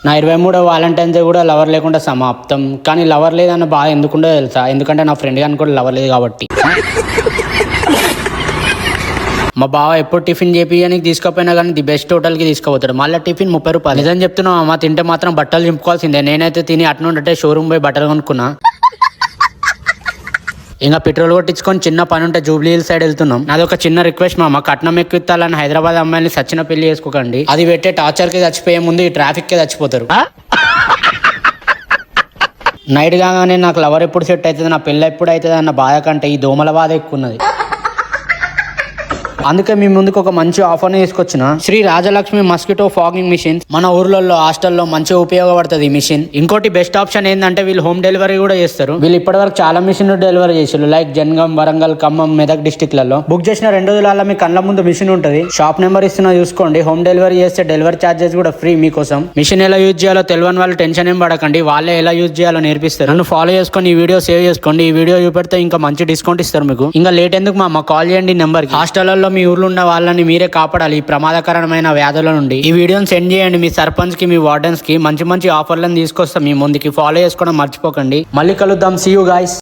నా 23వ Valentine's day కూడా lover లేకుండా సమాప్తం. కానీ లవర్ లేదన్న బాధ ఎందుకుండో తెలుసా? ఎందుకంటే నా ఫ్రెండ్ గాని కూడా లవర్ లేదు కాబట్టి. మా బావ ఎప్పుడు టిఫిన్ చేపియడానికి తీసుకుపోయినా కానీ ది బెస్ట్ హోటల్కి తీసుకుపోతాడు. మళ్ళీ టిఫిన్ 30 రూపాయలు. నిజం చెప్తున్నావు అమ్మ, తింటే మాత్రం బట్టలు చింపుకోవాల్సిందే. నేనైతే తిని అట్నుంటే షోరూమ్ పోయి బట్టలు కొనుక్కున్నా. ఇంకా పెట్రోల్ కొట్టించుకొని చిన్న పని ఉంటే జూబ్లీ హిల్ సైడ్ వెళ్తున్నాం. నాదొక చిన్న రిక్వెస్ట్ మా అమ్మ, కట్నం ఎక్కిస్తాలని హైదరాబాద్ అమ్మాయిని సచ్చిన పెళ్లి చేసుకోకండి. అది పెట్టే టార్చర్ కి చచ్చిపోయే ముందు ఈ ట్రాఫిక్ కి చచ్చిపోతారు. నైట్ కాగానే నాకు లవర్ ఎప్పుడు సెట్ అవుతుంది, నా పెళ్ళి ఎప్పుడు అవుతుంది అన్న బాధ కంటే ఈ దోమల బాధ ఎక్కువ ఉన్నది. అందుకే మీ ముందుకు ఒక మంచి ఆఫర్ ని తీసుకొచ్చిన Shri Rajalakshmi mosquito fogging machine. మన ఊర్లలో హాస్టల్లో మంచిగా ఉపయోగపడుతుంది ఈ మిషన్. ఇంకోటి బెస్ట్ ఆప్షన్ ఏంటంటే వీళ్ళు హోమ్ డెలివరీ కూడా చేస్తారు. వీళ్ళు ఇప్పటి వరకు చాలా మిషన్ డెలివరీ చేసారు, లైక్ జనగాం, వరంగల్, ఖమ్మం, మెదక్ డిస్టిక్ లలో. బుక్ చేసిన 2 రోజులలో మీ కళ్ళ ముందు మిషన్ ఉంటుంది. షాప్ నెంబర్ ఇస్తున్నా చూసుకోండి. హోమ్ డెలివరీ చేస్తే డెలివరీ చార్జెస్ కూడా ఫ్రీ మీకోసం. మిషన్ ఎలా యూజ్ చేయాలో తెలియని వాళ్ళు టెన్షన్ ఏం పడకండి, వాళ్ళే ఎలా యూజ్ చేయాలో నేర్పిస్తారు. నన్ను ఫాలో చేసుకొని ఈ వీడియో సేవ్ చేసుకోండి. ఈ వీడియో చూపెడితే ఇంకా మంచి డిస్కౌంట్ ఇస్తారు మీకు. ఇంకా లేట్ ఎందుకు మా అమ్మ, కాల్ చేయండి నెంబర్ కి. హాస్టల్లో మీ ఊర్లో ఉన్న వాళ్ళని మీరే కాపాడాలి ఈ ప్రమాదకరమైన వ్యాధుల నుండి. ఈ వీడియోని సెండ్ చేయండి మీ సర్పంచ్ కి, మీ వార్డెన్స్ కి. మంచి మంచి ఆఫర్లను తీసుకొస్తాం మీ ముందుకి. ఫాలో చేసుకోవడం మర్చిపోకండి. మళ్ళీ కలుద్దాం. See you guys.